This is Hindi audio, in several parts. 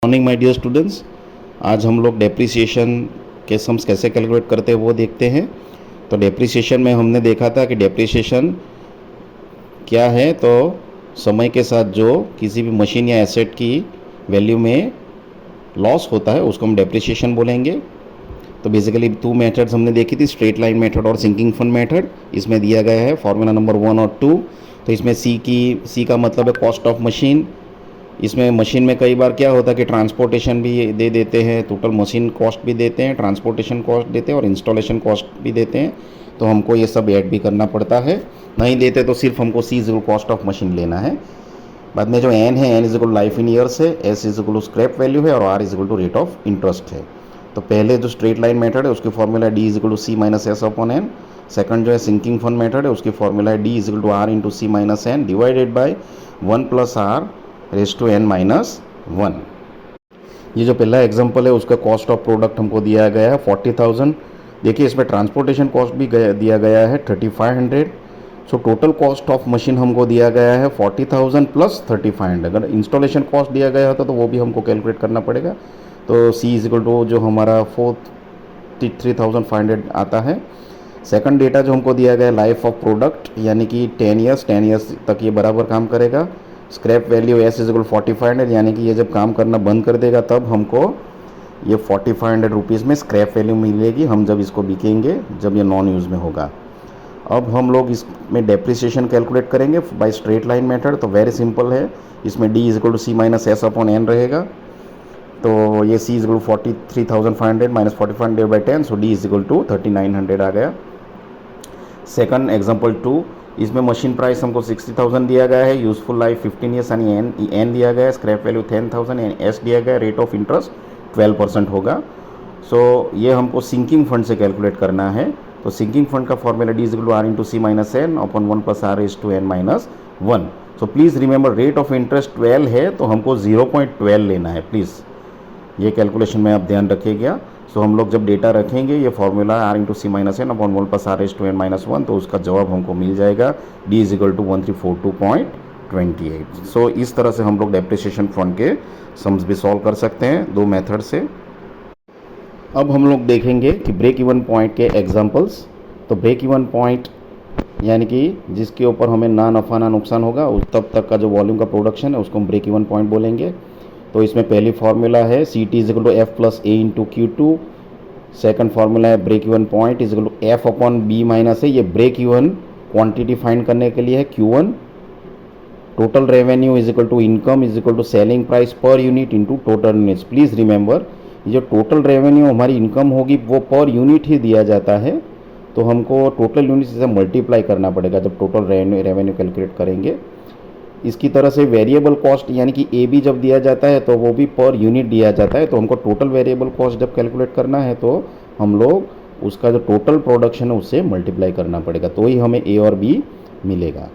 Morning my dear students. आज हम लोग डेप्रिसिएशन के सम्स कैसे कैलकुलेट करते हैं वो देखते हैं। तो डेप्रिसिएशन में हमने देखा था कि डेप्रिसिएशन क्या है, तो समय के साथ जो किसी भी मशीन या एसेट की वैल्यू में लॉस होता है उसको हम डेप्रिसिएशन बोलेंगे। तो बेसिकली टू मेथड्स हमने देखी थी, स्ट्रेट लाइन मेथड और सिंकिंग फंड मेथड। इसमें दिया गया है फॉर्मूला नंबर 1 और 2। तो इसमें सी का मतलब है कॉस्ट ऑफ मशीन। इसमें मशीन में कई बार क्या होता है कि ट्रांसपोर्टेशन भी दे देते हैं, टोटल मशीन कॉस्ट भी देते हैं, ट्रांसपोर्टेशन कॉस्ट देते हैं और इंस्टॉलेशन कॉस्ट भी देते हैं। तो हमको ये सब ऐड भी करना पड़ता है। नहीं देते तो सिर्फ हमको C is cost of machine लेना है। बाद में जो एन है, N is equal life in years है, S is equal to scrap value है और R is equal to rate of interest है। तो पहले जो स्ट्रेट लाइन मेथड है उसकी formula D is equal to C minus S upon N. Second जो है सिंकिंग फंड मेथड है उसकी फॉर्मूला है D is equal to R into C minus N divided by 1 plus R raise to N minus 1। ये जो पहला एग्जांपल है उसका कॉस्ट ऑफ प्रोडक्ट हमको दिया गया है 40,000। देखिए इसमें ट्रांसपोर्टेशन कॉस्ट भी दिया गया है 3500। So total cost of machine हमको दिया गया है 40,000 प्लस 3500। अगर इंस्टॉलेशन कॉस्ट दिया गया होता तो वो भी हमको कैलकुलेट करना पड़ेगा। तो सी इज इक्वल टू जो हमारा 43,500 आता है। सेकंड डेटा जो हमको दिया गया है लाइफ ऑफ प्रोडक्ट, यानी कि 10 ईयर्स तक ये बराबर काम करेगा। Scrap value S is equal 4500, यानी कि ये जब काम करना बंद कर देगा तब हमको ये 4500 रुपीज़ में स्क्रैप वैल्यू मिलेगी, हम जब इसको बिकेंगे, जब ये नॉन यूज़ में होगा। अब हम लोग इसमें डेप्रिसिएशन कैलकुलेट करेंगे बाय स्ट्रेट लाइन मेथड। तो वेरी सिंपल है, इसमें D is equal to C minus S upon N रहेगा। तो ये C is equal to 43,500 minus 4500 by 10, so D is equal to 3900 आ गया। सेकंड एग्जांपल 2, इसमें मशीन प्राइस हमको 60,000 दिया गया है, यूजफुल लाइफ 15 ईयर्स यानी एन दिया गया है, स्क्रैप वैल्यू 10,000 एंड एस दिया गया है, रेट ऑफ इंटरेस्ट 12% होगा। सो ये हमको सिंकिंग फंड से कैलकुलेट करना है। तो सिंकिंग फंड का formula D is equal to R into C minus N upon 1 plus R is to N minus 1। So please remember rate of interest 12 है तो हमको 0.12 लेना है। प्लीज़ ये कैलकुलेशन में आप ध्यान रखिएगा। सो हम लोग जब डेटा रखेंगे ये formula R into C minus N upon 1 plus R is to N minus 1, तो उसका जवाब हमको मिल जाएगा D is equal to 1342.28। So इस तरह से हम लोग डेप्रिसिएशन फंड के सम्स भी सॉल्व कर सकते हैं दो मेथड से। अब हम लोग देखेंगे कि ब्रेक इवन पॉइंट के एग्जांपल्स। तो ब्रेक इवन पॉइंट यानी कि जिसके ऊपर हमें ना नफ़ा ना नुकसान होगा, उस तब तक का जो वॉल्यूम का प्रोडक्शन है उसको हम ब्रेक इवन पॉइंट बोलेंगे। तो इसमें पहली फार्मूला है C T is equal to F plus A into Q two. Second formula है break even point is equal to F upon B minus है, ये ब्रेक इवन क्वांटिटी फाइंड करने के लिए है Q1। Total revenue is equal to income is equal to selling price per unit into total units. Please remember ये जो टोटल रेवेन्यू हमारी इनकम होगी वो पर यूनिट ही दिया जाता है, तो हमको टोटल यूनिट से मल्टीप्लाई करना पड़ेगा जब टोटल रेवेन्यू कैलकुलेट करेंगे। इसकी तरह से वेरिएबल कॉस्ट यानी कि ए बी जब दिया जाता है तो वो भी पर यूनिट दिया जाता है, तो हमको टोटल वेरिएबल कॉस्ट जब कैलकुलेट करना है तो हम लोग उसका जो टोटल प्रोडक्शन है उससे मल्टीप्लाई करना पड़ेगा, तो ही हमें ए और बी मिलेगा।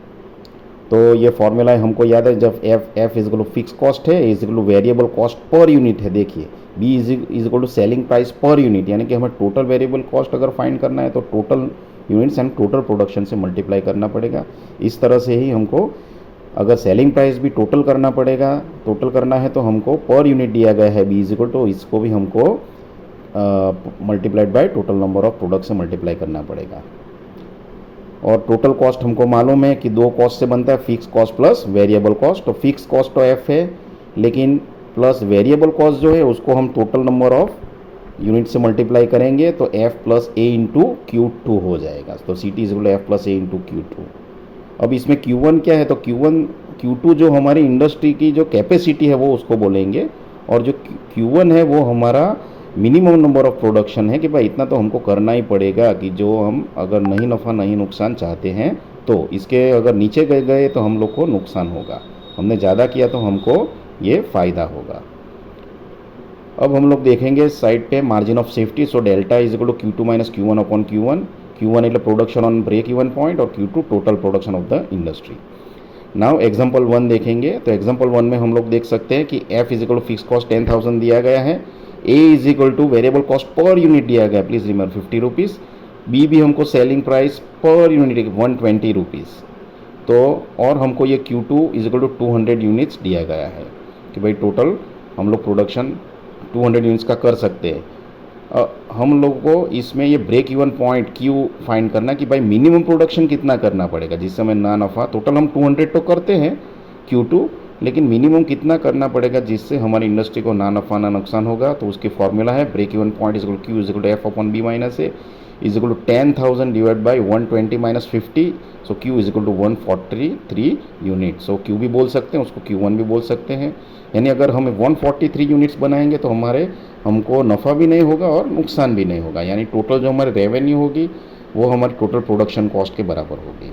तो ये फॉर्मूला हमको याद है, जब F is equal to fix cost है, is equal to variable cost per unit है। देखिए B is equal to selling price per unit, यानी कि हमें टोटल वेरिएबल कॉस्ट अगर फाइंड करना है तो total units and total production से मल्टीप्लाई करना पड़ेगा। इस तरह से ही हमको अगर सेलिंग प्राइस भी टोटल करना पड़ेगा, टोटल करना है तो हमको पर यूनिट दिया गया है बी इज इक्वल टू, इसको भी हमको multiplied by total number of product से मल्टीप्लाई करना पड़ेगा। और टोटल कॉस्ट हमको मालूम है कि दो कॉस्ट से बनता है, fix cost plus variable cost. तो फिक्स कॉस्ट तो एफ है, लेकिन प्लस वेरिएबल कॉस्ट जो है उसको हम टोटल नंबर ऑफ यूनिट से मल्टीप्लाई करेंगे तो F plus A into Q two हो जाएगा। तो C T is equal to F plus A into Q two. अब इसमें Q1 क्या है, तो Q2 जो हमारी इंडस्ट्री की जो कैपेसिटी है वो उसको बोलेंगे, और जो Q1 है वो हमारा मिनिमम नंबर ऑफ प्रोडक्शन है कि भाई इतना तो हमको करना ही पड़ेगा कि जो हम अगर नहीं नफ़ा नहीं नुकसान चाहते हैं तो इसके अगर नीचे गए तो हम लोग को नुकसान होगा, हमने ज़्यादा किया तो हमको ये फ़ायदा होगा। अब हम लोग देखेंगे साइड पे margin of safety. So delta is equal to Q2 minus Q1 upon Q1। Q1 એટલે production on break even point और Q2 total production of the industry. Now example 1 देखेंगे। तो एग्जांपल 1 में हम लोग देख सकते हैं कि F is equal to fix cost 10,000 दिया गया है, A is equal to variable cost per unit दिया गया है, प्लीज़ रिमेंबर 50 रुपीज़। B भी हमको selling price per unit 120 rupees. तो और हमको ये Q2 is equal to 200 units दिया गया है कि भाई टोटल हम लोग प्रोडक्शन 200 यूनिट्स का कर सकते हैं। हम लोग को इसमें ये ब्रेक इवन पॉइंट क्यों फाइंड करना कि भाई मिनिमम प्रोडक्शन कितना करना पड़ेगा जिससे हमें ना नफ़ा, टोटल हम 200 तो करते हैं Q2, लेकिन मिनिमम कितना करना पड़ेगा जिससे हमारी इंडस्ट्री को ना नफ़ा ना नुकसान होगा। तो उसकी फॉर्मूला है break even point is Q is F upon B minus A is 10,000 divide by 120 minus 50। So Q is 143 unit. So Q भी बोल सकते हैं, उसको Q1 भी बोल सकते हैं। यानी अगर हम 143 यूनिट्स बनाएंगे तो हमको नफ़ा भी नहीं होगा और नुकसान भी नहीं होगा, यानी टोटल जो हमारी रेवेन्यू होगी वो हमारी टोटल प्रोडक्शन कॉस्ट के बराबर होगी।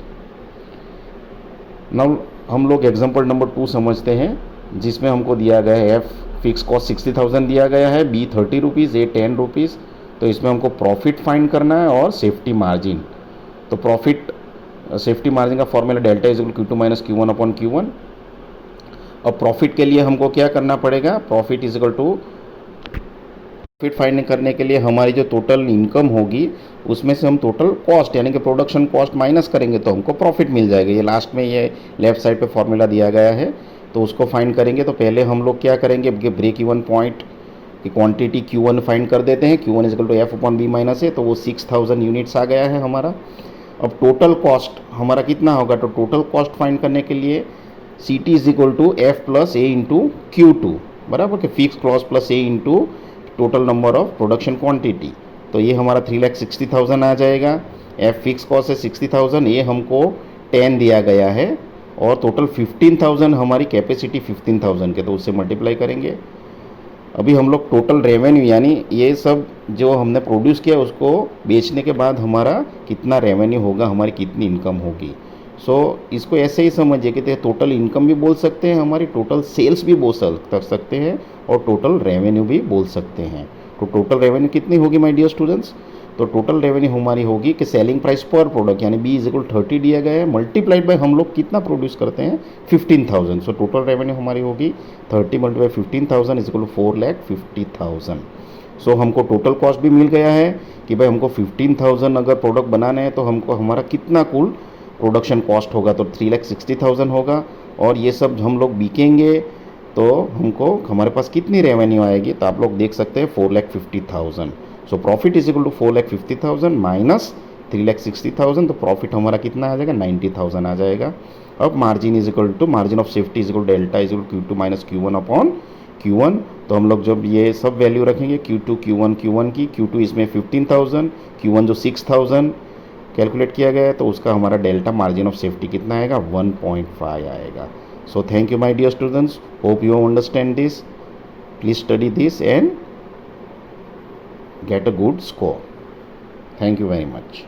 नाउ हम लोग एग्जांपल नंबर 2 समझते हैं, जिसमें हमको दिया गया है एफ फिक्स कॉस्ट 60,000 दिया गया है, बी 30 रुपीज़, ए 10 रुपीज़। तो इसमें हमको प्रॉफिट फाइंड करना है और सेफ्टी मार्जिन। तो प्रॉफिट सेफ्टी मार्जिन का formula delta is equal Q2 minus Q1 upon Q1। अब प्रॉफिट के लिए हमको क्या करना पड़ेगा, profit is equal to profit find करने के लिए हमारी जो टोटल इनकम होगी उसमें से हम टोटल कॉस्ट यानी कि प्रोडक्शन कॉस्ट माइनस करेंगे तो हमको प्रॉफिट मिल जाएगा। ये लास्ट में ये लेफ्ट साइड पे फॉर्मूला दिया गया है, तो उसको फाइंड करेंगे। तो पहले हम लोग क्या करेंगे, ब्रेक इवन पॉइंट की क्वांटिटी Q1 फाइंड कर देते हैं। Q1 is equal to F upon B minus A, तो वो 6,000 यूनिट्स आ गया है हमारा। अब टोटल कॉस्ट हमारा कितना होगा, तो टोटल कॉस्ट फाइंड करने के लिए CT is equal to F plus A into Q2 बराबर कि fix cost plus A into total number of production quantity. तो ये हमारा 3,60,000 आ जाएगा। एफ फिक्स कॉस्ट है 60,000, ये हमको 10 दिया गया है और टोटल 15,000 हमारी कैपेसिटी 15,000 के, तो उससे मल्टीप्लाई करेंगे। अभी हम लोग टोटल रेवेन्यू यानी ये सब जो हमने प्रोड्यूस किया उसको बेचने के बाद हमारा कितना रेवेन्यू होगा, हमारी कितनी इनकम होगी। इसको ऐसे ही समझिए कि टोटल इनकम भी बोल सकते हैं, हमारी टोटल सेल्स भी बोल सकते हैं और टोटल रेवेन्यू भी बोल सकते हैं। तो टोटल रेवेन्यू कितनी होगी माय डियर स्टूडेंट्स, तो टोटल रेवेन्यू हमारी होगी कि सेलिंग प्राइस पर प्रोडक्ट यानी बी इज इक्वल 30 दिया गया है, मल्टीप्लाइड बाय हम लोग कितना प्रोड्यूस करते हैं 15,000। सो टोटल रेवेन्यू हमारी होगी 30 मल्टीप्लाई 15,000 इज इक्वल टू 4,50,000। सो हमको टोटल कॉस्ट भी मिल गया है कि भाई हमको 15,000 अगर प्रोडक्ट बनाने हैं तो हमको हमारा कितना कुल प्रोडक्शन कॉस्ट होगा, तो 3,60,000 होगा। और ये सब हम लोग बिकेंगे तो हमको हमारे पास कितनी रेवेन्यू आएगी, तो आप लोग देख सकते हैं 4,50,000। So profit is equal to 4,50,000 minus 3,60,000, तो प्रॉफिट हमारा कितना आ जाएगा 90,000 आ जाएगा। अब margin is equal to margin of safety is equal delta is equal Q2 minus Q1 upon Q1। तो हम लोग जब ये सब वैल्यू रखेंगे Q2 Q1 की, Q2 इसमें 15,000, Q1 जो 6,000 कैलकुलेट किया गया है, तो उसका हमारा डेल्टा मार्जिन ऑफ सेफ्टी कितना आएगा 1.5 आएगा। So thank you my dear students, hope you understand this, please study this and get a good score. Thank you very much.